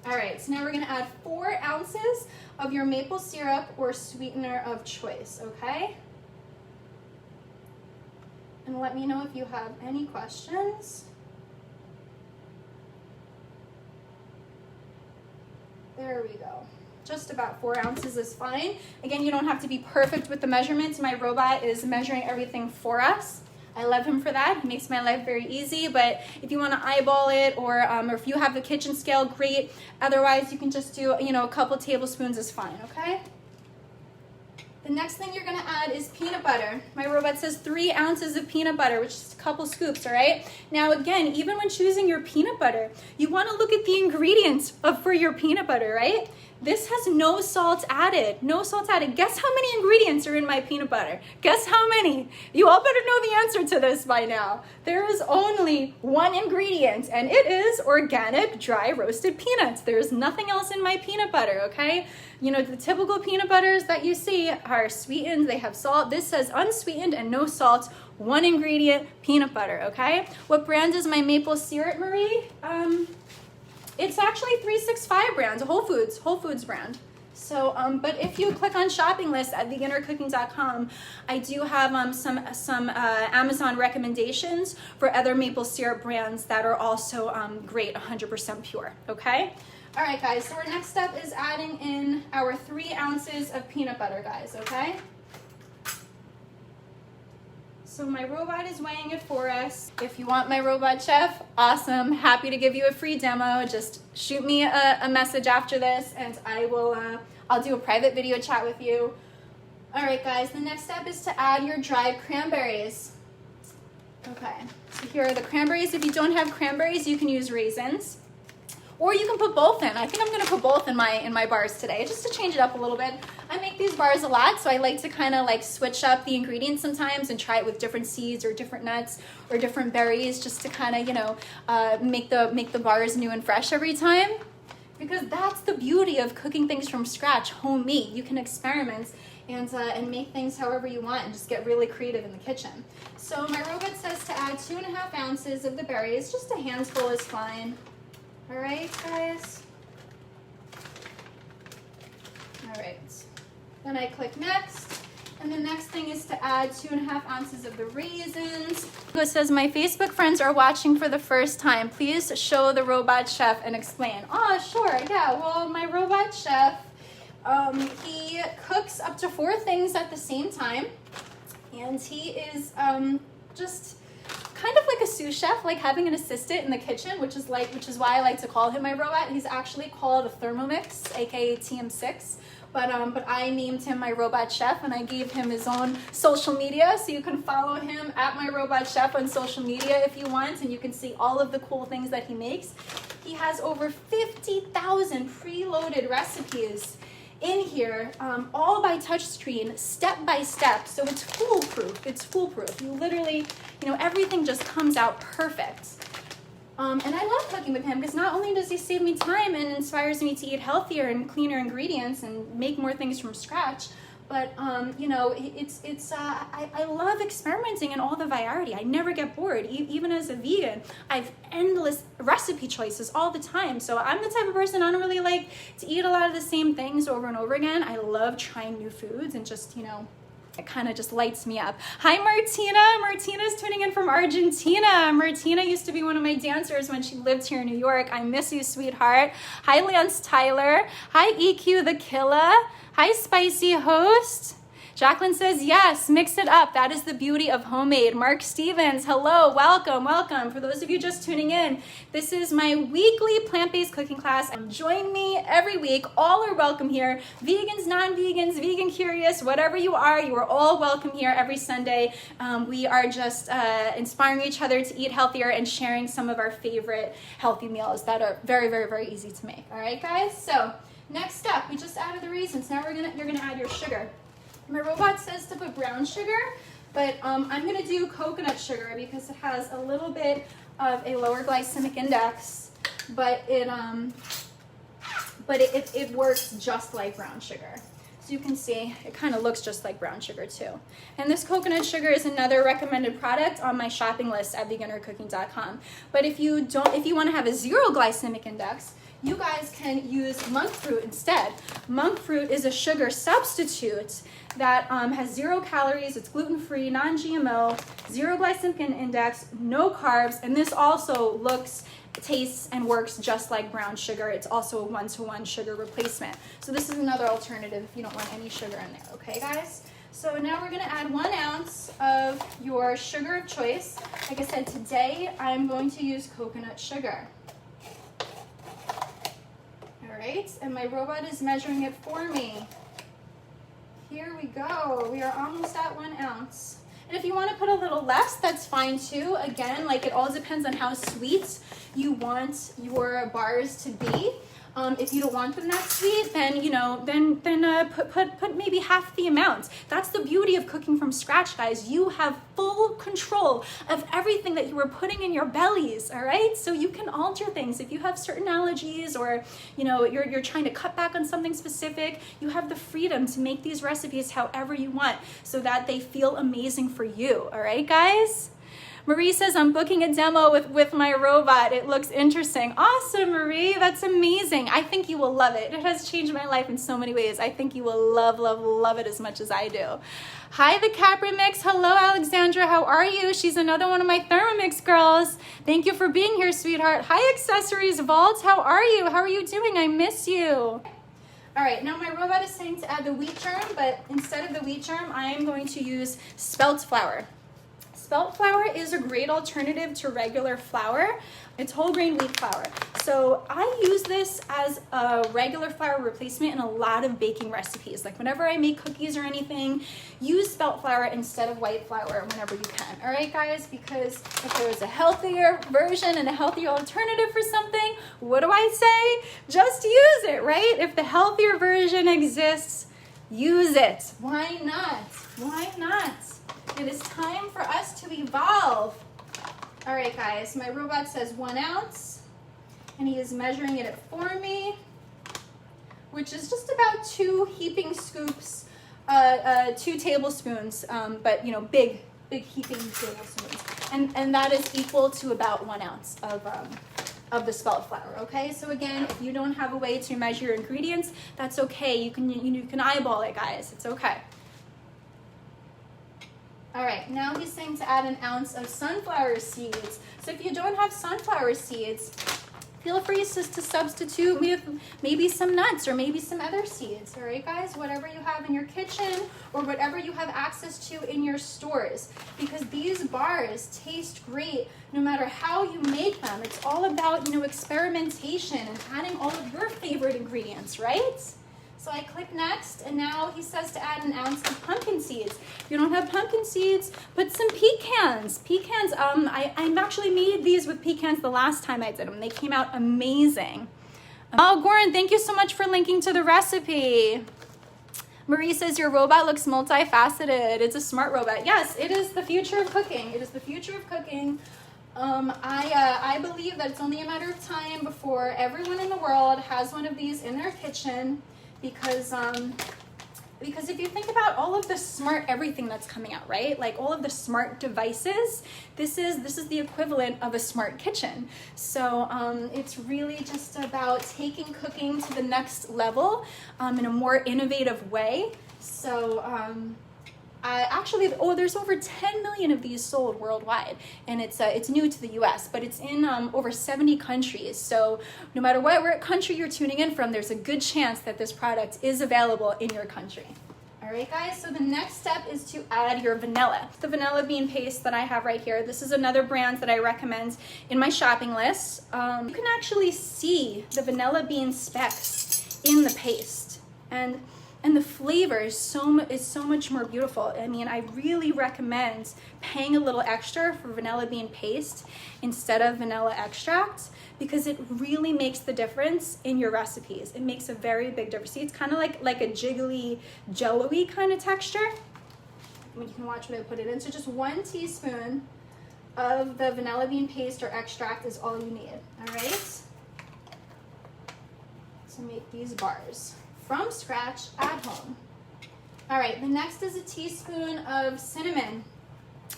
All right, so now we're gonna add 4 ounces of your maple syrup or sweetener of choice, okay? And let me know if you have any questions. There we go. Just about 4 ounces is fine. Again, you don't have to be perfect with the measurements. My robot is measuring everything for us. I love him for that. He makes my life very easy, but if you want to eyeball it or if you have the kitchen scale, great. Otherwise, you can just do, you know, a couple tablespoons is fine, okay? The next thing you're gonna add is peanut butter. My robot says 3 ounces of peanut butter, which is a couple scoops, all right? Now again, even when choosing your peanut butter, you wanna look at the ingredients for your peanut butter, right? This has no salt added, no salt added. Guess how many ingredients are in my peanut butter? Guess how many? You all better know the answer to this by now. There is only 1 ingredient, and it is organic dry roasted peanuts. There's nothing else in my peanut butter, okay? You know, the typical peanut butters that you see are sweetened, they have salt. This says unsweetened and no salt, 1 ingredient, peanut butter, okay? What brand is my maple syrup, Marie? It's actually 365 brand, Whole Foods brand. So, but if you click on shopping list at veganorcooking.com, I do have some Amazon recommendations for other maple syrup brands that are also great, 100% pure, okay? All right, guys, so our next step is adding in our 3 ounces of peanut butter, guys, okay? So my robot is weighing it for us. If you want my robot chef, awesome. Happy to give you a free demo. Just shoot me a message after this and I'll do a private video chat with you. All right, guys, the next step is to add your dried cranberries. Okay, so here are the cranberries. If you don't have cranberries, you can use raisins. Or you can put both in. I think I'm gonna put both in my bars today, just to change it up a little bit. I make these bars a lot, so I like to kind of like switch up the ingredients sometimes and try it with different seeds or different nuts or different berries, just to kind of, you know, make the bars new and fresh every time. Because that's the beauty of cooking things from scratch, homemade. You can experiment and make things however you want and just get really creative in the kitchen. So my robot says to add 2.5 ounces of the berries. Just a handful is fine. All right, guys. All right. Then I click next. And the next thing is to add 2.5 ounces of the raisins. It says, my Facebook friends are watching for the first time. Please show the robot chef and explain. Oh, sure, yeah. Well, my robot chef, he cooks up to 4 things at the same time. And he is just kind of like a sous chef, like having an assistant in the kitchen, which is why I like to call him my robot. He's actually called a Thermomix, aka TM6. But I named him my robot chef, and I gave him his own social media, so you can follow him at my robot chef on social media if you want, and you can see all of the cool things that he makes. He has over 50,000 preloaded recipes in here, all by touchscreen, step by step, so it's foolproof. It's foolproof. You literally, you know, everything just comes out perfect. And I love cooking with him because not only does he save me time and inspires me to eat healthier and cleaner ingredients and make more things from scratch, But you know, I love experimenting in all the variety. I never get bored. Even as a vegan, I have endless recipe choices all the time. So I'm the type of person, I don't really like to eat a lot of the same things over and over again. I love trying new foods and just, you know, it kind of just lights me up. Hi, Martina. Martina's tuning in from Argentina. Martina used to be one of my dancers when she lived here in New York. I miss you, sweetheart. Hi, Lance Tyler. Hi, 𝐂𝐞𝐚𝐥𝐿𝐴. Hi, Spicy Host. Jacqueline says, yes, mix it up. That is the beauty of homemade. Mark Stevens, hello, welcome, welcome. For those of you just tuning in, this is my weekly plant-based cooking class. Join me every week. All are welcome here. Vegans, non-vegans, vegan curious, whatever you are all welcome here every Sunday. We are just inspiring each other to eat healthier and sharing some of our favorite healthy meals that are very, very, very easy to make. All right, guys? So next up, we just added the raisins. Now you're gonna add your sugar. My robot says to put brown sugar, but I'm going to do coconut sugar because it has a little bit of a lower glycemic index, but it works just like brown sugar. So you can see it kind of looks just like brown sugar too. And this coconut sugar is another recommended product on my shopping list at beginnercooking.com. But if you want to have a 0 glycemic index, you guys can use monk fruit instead. Monk fruit is a sugar substitute that has 0 calories, it's gluten-free, non-GMO, 0 glycemic index, no carbs, and this also looks, tastes, and works just like brown sugar. It's also a 1-to-1 sugar replacement. So this is another alternative if you don't want any sugar in there, okay guys? So now we're gonna add 1 ounce of your sugar of choice. Like I said, today I'm going to use coconut sugar. All right, and my robot is measuring it for me. Here we go. We are almost at 1 ounce. And if you want to put a little less, that's fine too. Again, like it all depends on how sweet you want your bars to be. If you don't want them that sweet, then you know, put maybe half the amount. That's the beauty of cooking from scratch, guys. You have full control of everything that you are putting in your bellies. All right, so you can alter things if you have certain allergies, or you know, you're trying to cut back on something specific. You have the freedom to make these recipes however you want, so that they feel amazing for you. All right, guys. Marie says, I'm booking a demo with my robot. It looks interesting. Awesome, Marie. That's amazing. I think you will love it. It has changed my life in so many ways. I think you will love, love, love it as much as I do. Hi, the Capra Mix. Hello, Alexandra. How are you? She's another one of my Thermomix girls. Thank you for being here, sweetheart. Hi, Accessories Vault. How are you? How are you doing? I miss you. All right, now my robot is saying to add the wheat germ, but instead of the wheat germ, I am going to use spelt flour. Spelt flour is a great alternative to regular flour. It's whole grain wheat flour. So I use this as a regular flour replacement in a lot of baking recipes. Like whenever I make cookies or anything, use spelt flour instead of white flour whenever you can. All right, guys? Because if there's a healthier version and a healthier alternative for something, what do I say? Just use it, right? If the healthier version exists, use it. Why not? Why not? It is time for us to evolve. All right, guys, my robot says 1 ounce, and he is measuring it for me, which is just about 2 heaping scoops, 2 tablespoons, but you know, big heaping tablespoons. And that is equal to about 1 ounce of the spelt flour, okay? So again, if you don't have a way to measure your ingredients, that's okay. You can eyeball it, guys. It's okay. All right, now he's saying to add 1 ounce of sunflower seeds. So if you don't have sunflower seeds, feel free to substitute maybe some nuts or maybe some other seeds. All right, guys, whatever you have in your kitchen or whatever you have access to in your stores, because these bars taste great no matter how you make them. It's all about, you know, experimentation and adding all of your favorite ingredients, right? So I click next, and now he says to add 1 ounce of pumpkin seeds. If you don't have pumpkin seeds, put some pecans. Pecans, I actually made these with pecans the last time I did them. They came out amazing. Oh, Goran, thank you so much for linking to the recipe. Marie says, your robot looks multifaceted. It's a smart robot. Yes, it is the future of cooking. It is the future of cooking. I believe that it's only a matter of time before everyone in the world has one of these in their kitchen, because Because if you think about all of the smart everything that's coming out, right? Like all of the smart devices, this is the equivalent of a smart kitchen. So it's really just about taking cooking to the next level in a more innovative way. So there's over 10 million of these sold worldwide, and it's new to the US, but it's in over 70 countries. So no matter what country you're tuning in from, there's a good chance that this product is available in your country. All right, guys, so the next step is to add your vanilla. The vanilla bean paste that I have right here, this is another brand that I recommend in my shopping list. You can actually see the vanilla bean specks in the paste, and the flavor is so much more beautiful. I mean, I really recommend paying a little extra for vanilla bean paste instead of vanilla extract, because it really makes the difference in your recipes. It makes a very big difference. See, it's kind of like a jiggly, jello-y kind of texture. You can watch what I put it in. So just 1 teaspoon of the vanilla bean paste or extract is all you need, all right? To make these bars from scratch at home. All right, the next is a teaspoon of cinnamon.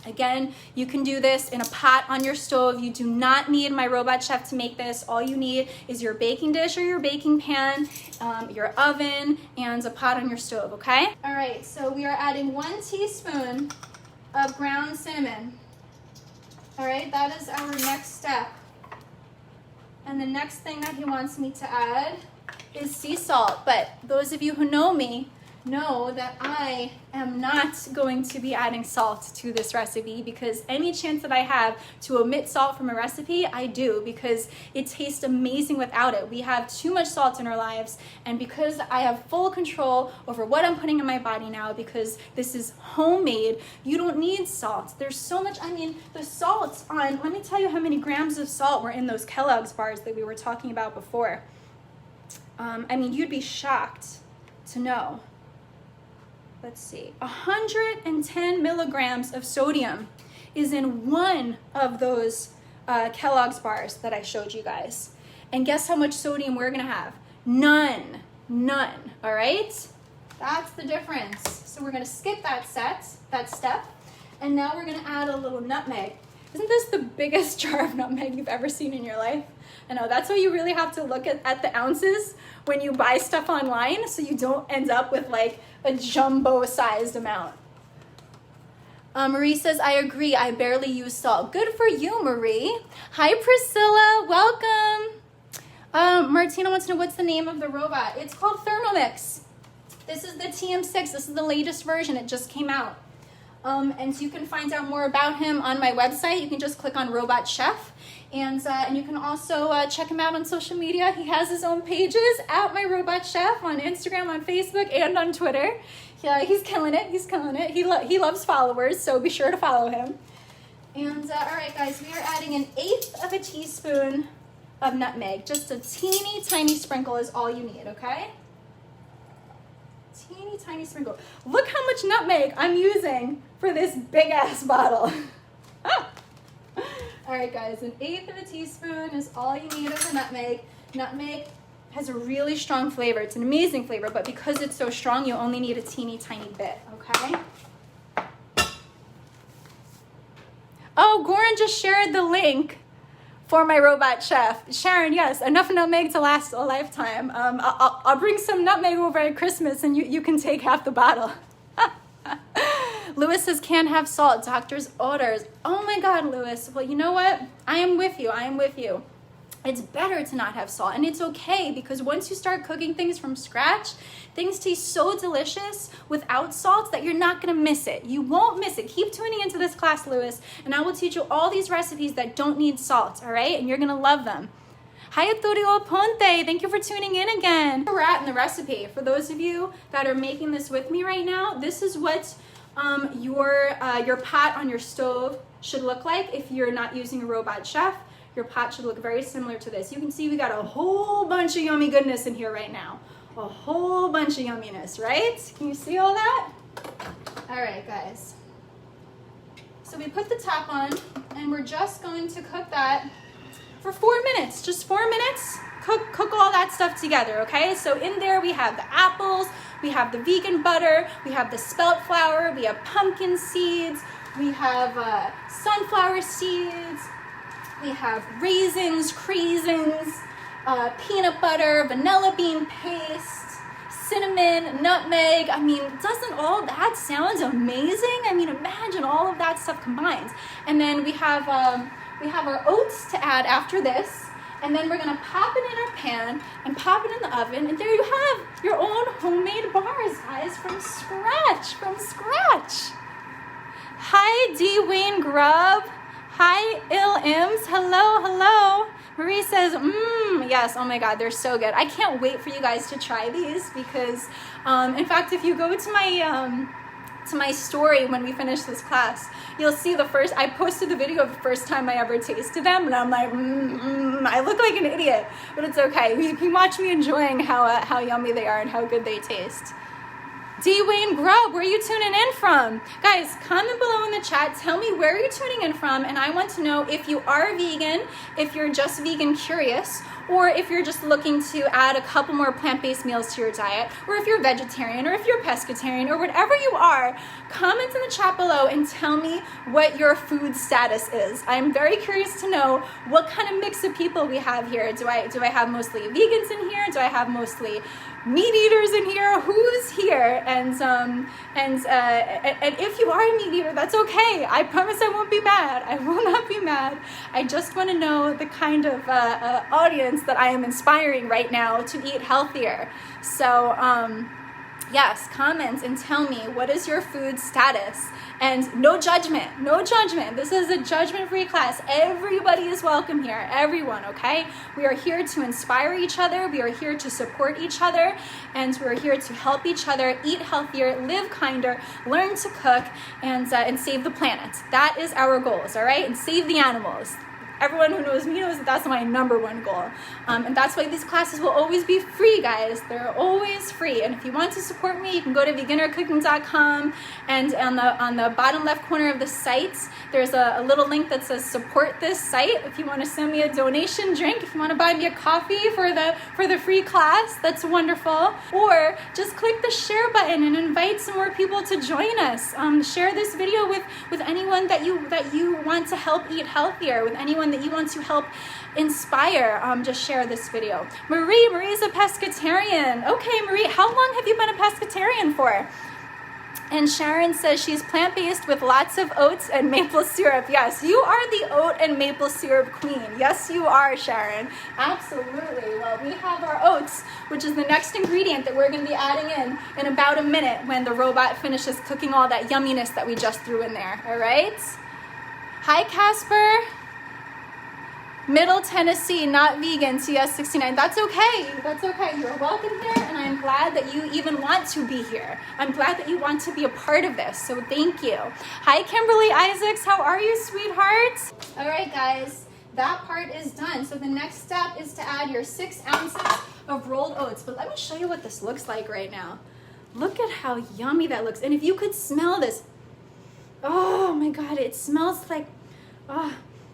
Again, you can do this in a pot on your stove. You do not need my robot chef to make this. All you need is your baking dish or your baking pan, your oven, and a pot on your stove, okay? All right, so we are adding 1 teaspoon of ground cinnamon. All right, that is our next step. And the next thing that he wants me to add is sea salt. But those of you who know me know that I am not going to be adding salt to this recipe, because any chance that I have to omit salt from a recipe, I do, because it tastes amazing without it. We have too much salt in our lives, and because I have full control over what I'm putting in my body now, because this is homemade, you don't need salt. There's so much, I mean, the salt on, let me tell you how many grams of salt were in those 𝐂𝐤𝐧𝐧 bars that we were talking about before. I mean, you'd be shocked to know. Let's see, 110 milligrams of sodium is in one of those 𝐂𝐤𝐧𝐧 bars that I showed you guys. And guess how much sodium we're gonna have? None, all right? That's the difference. So we're gonna skip that step, and now we're gonna add a little nutmeg. Isn't this the biggest jar of nutmeg you've ever seen in your life? I know, that's why you really have to look at the ounces when you buy stuff online, so you don't end up with like a jumbo-sized amount. Marie says, I agree, I barely use salt. Good for you, Marie. Hi, Priscilla, welcome. Martina wants to know, what's the name of the robot? It's called Thermomix. This is the TM6, this is the latest version, it just came out. And so you can find out more about him on my website. You can just click on Robot Chef, and you can also check him out on social media. He has his own pages at My Robot Chef on Instagram, on Facebook, and on Twitter. Yeah, he's killing it. He's killing it. He loves followers, so be sure to follow him. And all right, guys, we are adding 1/8 of a teaspoon of nutmeg. Just a teeny tiny sprinkle is all you need. Okay. Teeny tiny sprinkle. Look how much nutmeg I'm using for this big ass bottle. All right, guys, 1/8 of a teaspoon is all you need of the nutmeg. Nutmeg has a really strong flavor. It's an amazing flavor, but because it's so strong, you only need a teeny tiny bit, okay? Oh, Goran just shared the link for My Robot Chef. Sharon, yes, enough nutmeg to last a lifetime. I'll bring some nutmeg over at Christmas, and you can take half the bottle. Lewis says, can't have salt, doctor's orders. Oh my God, Lewis. Well, you know what? I am with you. I am with you. It's better to not have salt, and it's okay, because once you start cooking things from scratch, things taste so delicious without salt that you're not gonna miss it. You won't miss it. Keep tuning into this class, Lewis, and I will teach you all these recipes that don't need salt, all right? And you're gonna love them. Hi, Arturo Ponte. Thank you for tuning in again. We're at in the recipe. For those of you that are making this with me right now, this is what your pot on your stove should look like if you're not using a Robot Chef. Your pot should look very similar to this. You can see we got a whole bunch of yummy goodness in here right now. A whole bunch of yumminess, right? Can you see all that? All right, guys. So we put the top on, and we're just going to cook that for 4 minutes. Just 4 minutes. Cook all that that stuff together, okay? So in there we have the apples, we have the vegan butter, we have the spelt flour, we have pumpkin seeds, we have sunflower seeds, we have raisins, craisins, peanut butter, vanilla bean paste, cinnamon, nutmeg. I mean, doesn't all that sound amazing? I mean, imagine all of that stuff combined. And then we have our oats to add after this. And then we're gonna pop it in our pan and pop it in the oven. And there you have your own homemade bars, guys, from scratch, Hi, D. Wayne Grubb. Hi, 𝐂𝐤𝐴𝐺𝐬. Hello. Marie says, yes, oh my God, they're so good. I can't wait for you guys to try these because, in fact, if you go to my story when we finish this class, you'll see I posted the video of the first time I ever tasted them, and I'm like, I look like an idiot, but it's okay. You can watch me enjoying how yummy they are and how good they taste. D. Wayne Grubb, where are you tuning in from? Guys, comment below in the chat. Tell me where you're tuning in from, and I want to know if you are vegan, if you're just vegan curious, or if you're just looking to add a couple more plant-based meals to your diet, or if you're vegetarian, or if you're pescatarian, or whatever you are. Comment in the chat below and tell me what your food status is. I'm very curious to know what kind of mix of people we have here. Do I have mostly vegans in here? Do I have mostly meat eaters in here? Who's here? And if you are a meat eater, that's okay. I promise I won't be mad. I will not be mad. I just want to know the kind of audience that I am inspiring right now to eat healthier. So yes, comment and tell me, what is your food status? And no judgment. This is a judgment-free class. Everybody is welcome here, everyone, okay? We are here to inspire each other. We are here to support each other. And we're here to help each other eat healthier, live kinder, learn to cook, and save the planet. That is our goals, all right? And save the animals. Everyone who knows me knows that that's my #1 goal. And that's why these classes will always be free, guys. They're always free. And if you want to support me, you can go to beginnercooking.com, and on the bottom left corner of the site, there's a little link that says support this site. If you want to send me a donation drink, if you want to buy me a coffee for the free class, that's wonderful. Or just click the share button and invite some more people to join us. Share this video with anyone that you want to help eat healthier, with anyone that you want to help inspire. Just share this video. Marie's a pescatarian. Okay, Marie, how long have you been a pescatarian for? And Sharon says she's plant-based with lots of oats and maple syrup. Yes, you are the oat and maple syrup queen. Yes, you are, Sharon. Absolutely. Well, we have our oats, which is the next ingredient that we're going to be adding in about a minute when the robot finishes cooking all that yumminess that we just threw in there. All right? Hi, Casper. Middle Tennessee, not vegan, CS69. That's okay. You're welcome here, and I'm glad that you even want to be here. I'm glad that you want to be a part of this, so thank you. Hi, Kimberly Isaacs. How are you, sweetheart? All right, guys, that part is done. So the next step is to add your 6 ounces of rolled oats. But let me show you what this looks like right now. Look at how yummy that looks. And if you could smell this, oh my God, it smells like,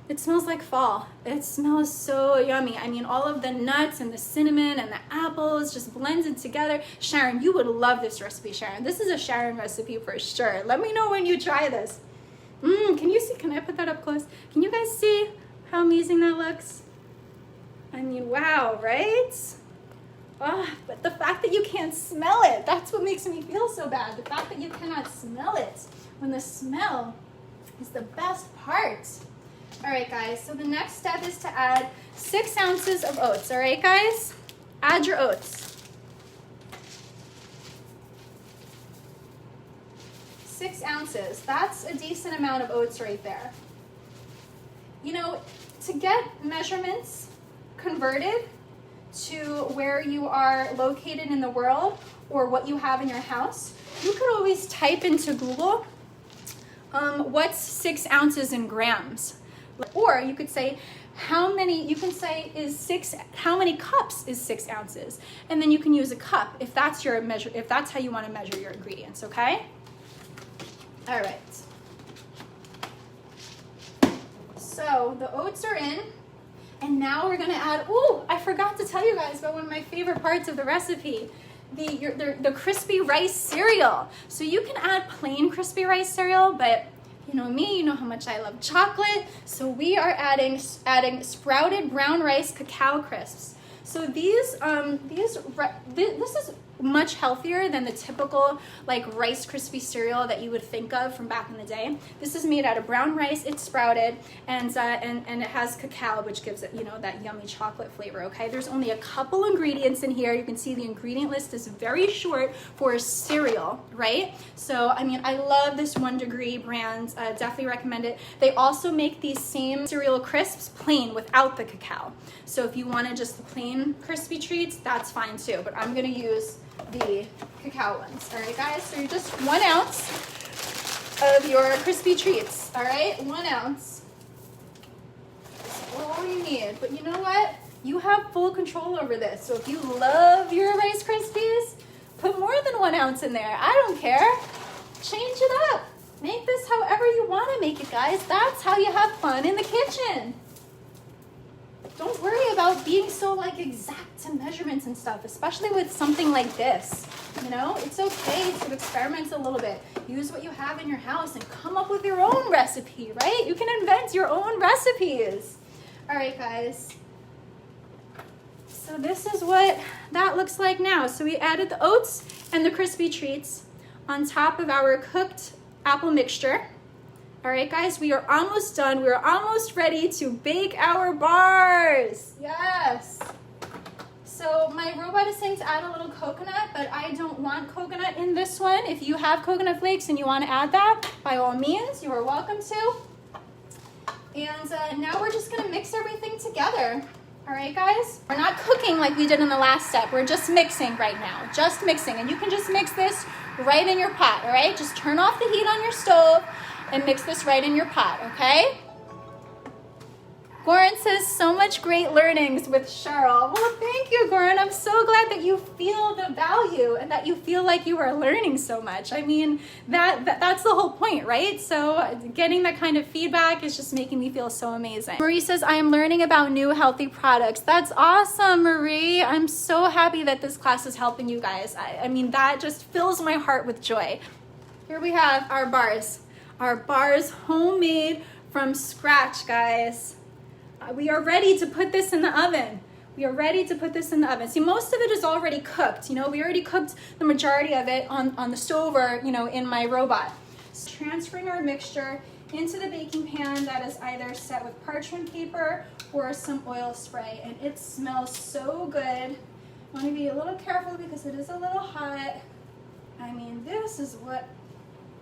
it smells like fall. It smells so yummy. I mean, all of the nuts and the cinnamon and the apples just blended together. Sharon, you would love this recipe, Sharon. This is a Sharon recipe for sure. Let me know when you try this. Can you see? Can I put that up close? Can you guys see how amazing that looks? I mean, wow, right? But the fact that you can't smell it, that's what makes me feel so bad. The fact that you cannot smell it, when the smell is the best part. All right, guys, so the next step is to add 6 ounces of oats. All right, guys? Add your oats. 6 ounces. That's a decent amount of oats right there. You know, to get measurements converted to where you are located in the world or what you have in your house, you could always type into Google, what's 6 ounces in grams? Or you could say, how many cups is 6 ounces? And then you can use a cup if that's your measure, if that's how you want to measure your ingredients, okay? All right. So the oats are in, And now we're gonna add, ooh, I forgot to tell you guys about one of my favorite parts of the recipe, the crispy rice cereal. So you can add plain crispy rice cereal, but you know me, you know how much I love chocolate. So we are adding sprouted brown rice cacao crisps. So this is much healthier than the typical like Rice Krispie cereal that you would think of from back in the day. This is made out of brown rice, it's sprouted, and it has cacao, which gives it, you know, that yummy chocolate flavor, okay? There's only a couple ingredients in here. You can see the ingredient list is very short for a cereal, right? So, I mean, I love this 1 Degree brand, definitely recommend it. They also make these same cereal crisps plain without the cacao. So if you wanted just the plain crispy treats, that's fine too, but I'm gonna use the cacao ones. All right, guys, so you're just 1 ounce of your crispy treats. All right, 1 ounce. That's all you need. But you know what? You have full control over this. So if you love your Rice Krispies, put more than 1 ounce in there. I don't care. Change it up. Make this however you want to make it, guys. That's how you have fun in the kitchen. Don't worry about being so like exact to measurements and stuff, especially with something like this. You know, it's okay to experiment a little bit. Use what you have in your house and come up with your own recipe, right? You can invent your own recipes. All right, guys. So this is what that looks like now. So we added the oats and the crispy treats on top of our cooked apple mixture. All right, guys, we are almost done. We're almost ready to bake our bars. Yes. So my robot is saying to add a little coconut, but I don't want coconut in this one. If you have coconut flakes and you want to add that, by all means, you are welcome to. And now we're just gonna mix everything together. All right, guys? We're not cooking like we did in the last step. We're just mixing right now, just mixing. And you can just mix this right in your pot, all right? Just turn off the heat on your stove and mix this right in your pot, okay? Goran says, so much great learnings with Cheryl. Well, thank you, Goran. I'm so glad that you feel the value and that you feel like you are learning so much. I mean, that's the whole point, right? So getting that kind of feedback is just making me feel so amazing. Marie says, I am learning about new healthy products. That's awesome, Marie. I'm so happy that this class is helping you guys. I mean, that just fills my heart with joy. Here we have our bars. Our bars homemade from scratch, guys. We are ready to put this in the oven. We are ready to put this in the oven. See, most of it is already cooked. You know, we already cooked the majority of it on the stove or, you know, in my robot. So transferring our mixture into the baking pan that is either set with parchment paper or some oil spray. And it smells so good. I want to be a little careful because it is a little hot. I mean, this is what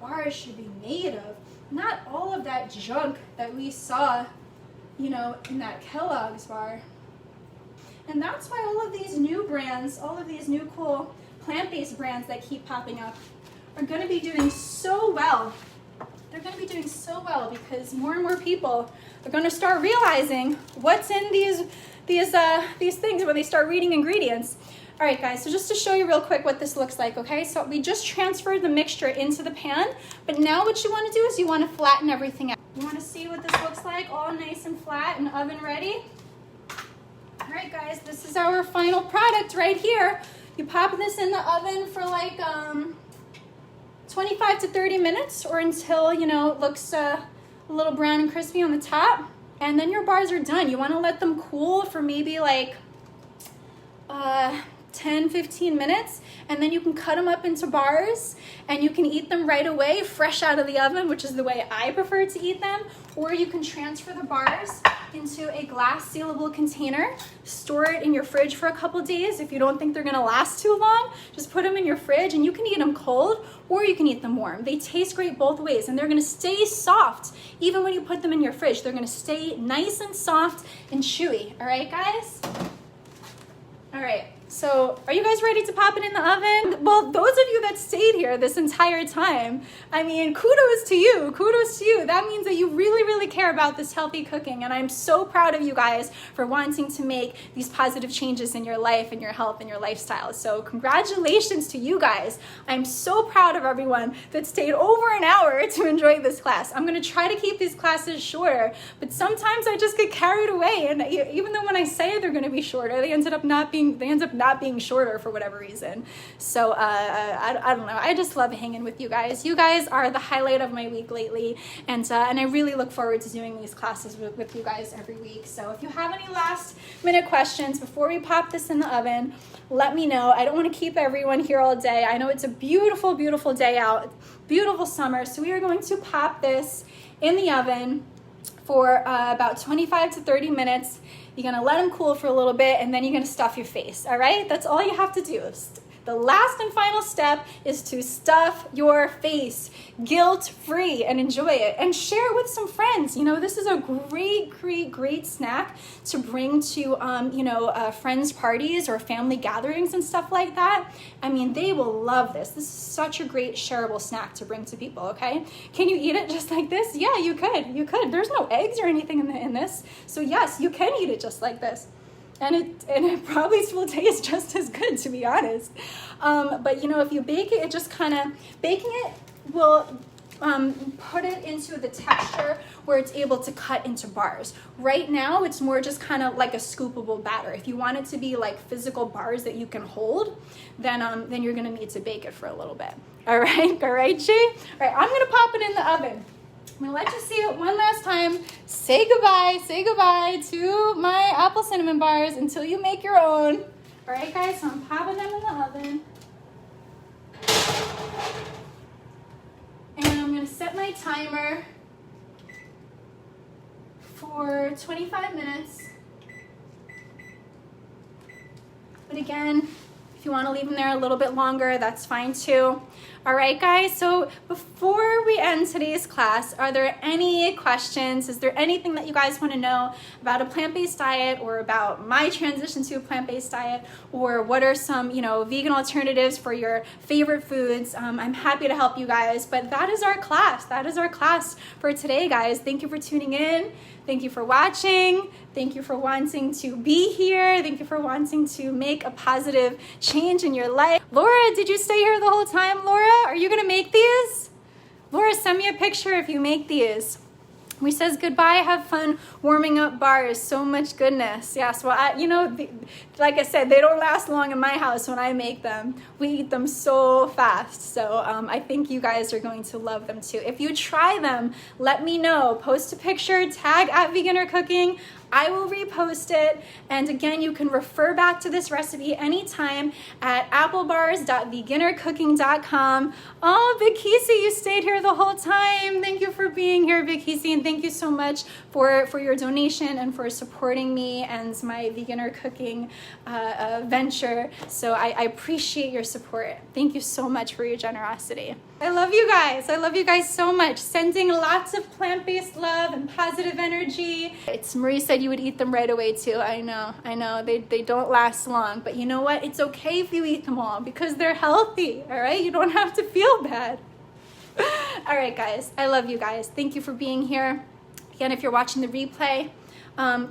bars should be made of. Not all of that junk that we saw, you know, in that Kellogg's bar. And that's why all of these new brands, all of these new cool plant-based brands that keep popping up are going to be doing so well. They're going to be doing so well because more and more people are going to start realizing what's in these things when they start reading ingredients. All right, guys, so just to show you real quick what this looks like, okay? So we just transferred the mixture into the pan, but now what you want to do is you want to flatten everything out. You want to see what this looks like, all nice and flat and oven ready? All right, guys, this is our final product right here. You pop this in the oven for like 25 to 30 minutes or until, you know, it looks a little brown and crispy on the top. And then your bars are done. You want to let them cool for maybe like 10-15 minutes, and then you can cut them up into bars and you can eat them right away fresh out of the oven, which is the way I prefer to eat them. Or you can transfer the bars into a glass sealable container, store it in your fridge for a couple days. If you don't think they're gonna last too long, just put them in your fridge and you can eat them cold or you can eat them warm. They taste great both ways and they're gonna stay soft even when you put them in your fridge. They're gonna stay nice and soft and chewy. All right, guys? All right. So are you guys ready to pop it in the oven? Well, those of you that stayed here this entire time, I mean, kudos to you, kudos to you. That means that you really, really care about this healthy cooking. And I'm so proud of you guys for wanting to make these positive changes in your life and your health and your lifestyle. So congratulations to you guys. I'm so proud of everyone that stayed over an hour to enjoy this class. I'm gonna try to keep these classes shorter, but sometimes I just get carried away. And even though when I say they're gonna be shorter, they end up not being shorter for whatever reason. So I don't know. I just love hanging with you guys. You guys are the highlight of my week lately, and I really look forward to doing these classes with you guys every week. So if you have any last minute questions before we pop this in the oven, let me know. I don't want to keep everyone here all day. I know it's a beautiful, beautiful day out, beautiful summer. So we are going to pop this in the oven for about 25 to 30 minutes. You're gonna let them cool for a little bit, and then you're gonna stuff your face, all right? That's all you have to do. The last and final step is to stuff your face guilt-free and enjoy it and share with some friends. You know, this is a great snack to bring to, friends' parties or family gatherings and stuff like that. I mean, they will love this. This is such a great shareable snack to bring to people, okay? Can you eat it just like this? Yeah, you could. You could. There's no eggs or anything in this. So yes, you can eat it just like this. And it probably will taste just as good, to be honest. But you know, if you bake it, baking it will put it into the texture where it's able to cut into bars. Right now, it's more just kind of like a scoopable batter. If you want it to be like physical bars that you can hold, then you're gonna need to bake it for a little bit. All right, G? All right, I'm gonna pop it in the oven. I'm gonna let you see it one last time. Say goodbye to my apple cinnamon bars until you make your own. All right, guys, so I'm popping them in the oven. And I'm gonna set my timer for 25 minutes. But again, if you wanna leave them there a little bit longer, that's fine too. All right, guys, so before we end today's class, are there any questions? Is there anything that you guys want to know about a plant-based diet or about my transition to a plant-based diet, or what are some, vegan alternatives for your favorite foods? I'm happy to help you guys, but that is our class. That is our class for today, guys. Thank you for tuning in. Thank you for watching. Thank you for wanting to be here. Thank you for wanting to make a positive change in your life. Laura, did you stay here the whole time, Laura? Are you gonna make these? Laura, send me a picture if you make these. We says goodbye, have fun warming up bars, so much goodness. Yes, well, like I said, they don't last long in my house when I make them. We eat them so fast. So I think you guys are going to love them too. If you try them, let me know. Post a picture, tag @VeganerCooking. I will repost it. And again, you can refer back to this recipe anytime at applebars.veganercooking.com. Oh, Big Kesey, you stayed here the whole time. Thank you for being here, Big Kesey, and thank you so much for your donation and for supporting me and my Veganer Cooking venture. So I appreciate your support. Thank you so much for your generosity. I love you guys. I love you guys so much. Sending lots of plant-based love and positive energy. Marie said you would eat them right away too. I know. They don't last long, but you know what? It's okay if you eat them all because they're healthy, all right? You don't have to feel bad. All right, guys. I love you guys. Thank you for being here. Again, if you're watching the replay,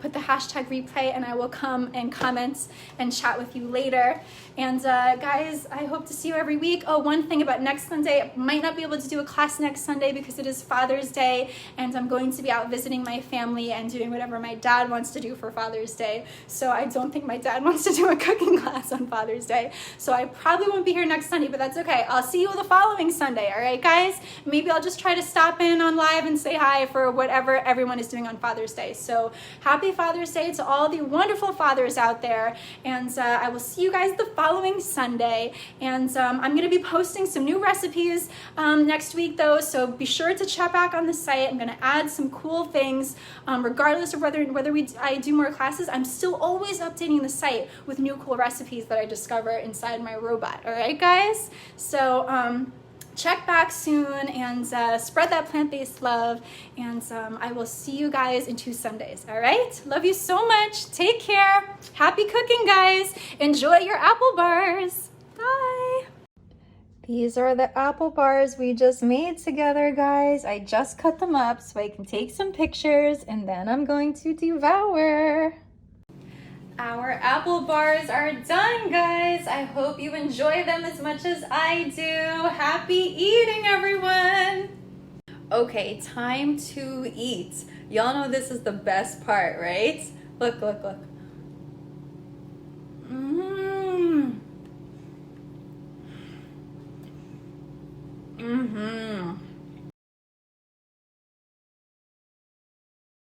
put the hashtag replay and I will come and comment and chat with you later. And guys, I hope to see you every week. Oh, one thing about next Sunday, I might not be able to do a class next Sunday because it is Father's Day and I'm going to be out visiting my family and doing whatever my dad wants to do for Father's Day. So I don't think my dad wants to do a cooking class on Father's Day. So I probably won't be here next Sunday, but that's okay. I'll see you the following Sunday, all right, guys? Maybe I'll just try to stop in on live and say hi for whatever everyone is doing on Father's Day. So happy Father's Day to all the wonderful fathers out there. And I will see you guys the following Sunday. And I'm going to be posting some new recipes next week, though. So be sure to check back on the site. I'm going to add some cool things. Regardless of whether I do more classes, I'm still always updating the site with new cool recipes that I discover inside my robot. All right, guys? So check back soon and spread that plant-based love. And I will see you guys in 2 Sundays. All right? Love you so much. Take care. Happy cooking, guys. Enjoy your apple bars. Bye. These are the apple bars we just made together, guys. I just cut them up so I can take some pictures, and then I'm going to devour. Our apple bars are done, guys. I hope you enjoy them as much as I do. Happy eating, everyone. Okay, time to eat. Y'all know this is the best part, right? Look, look, look. Mmm.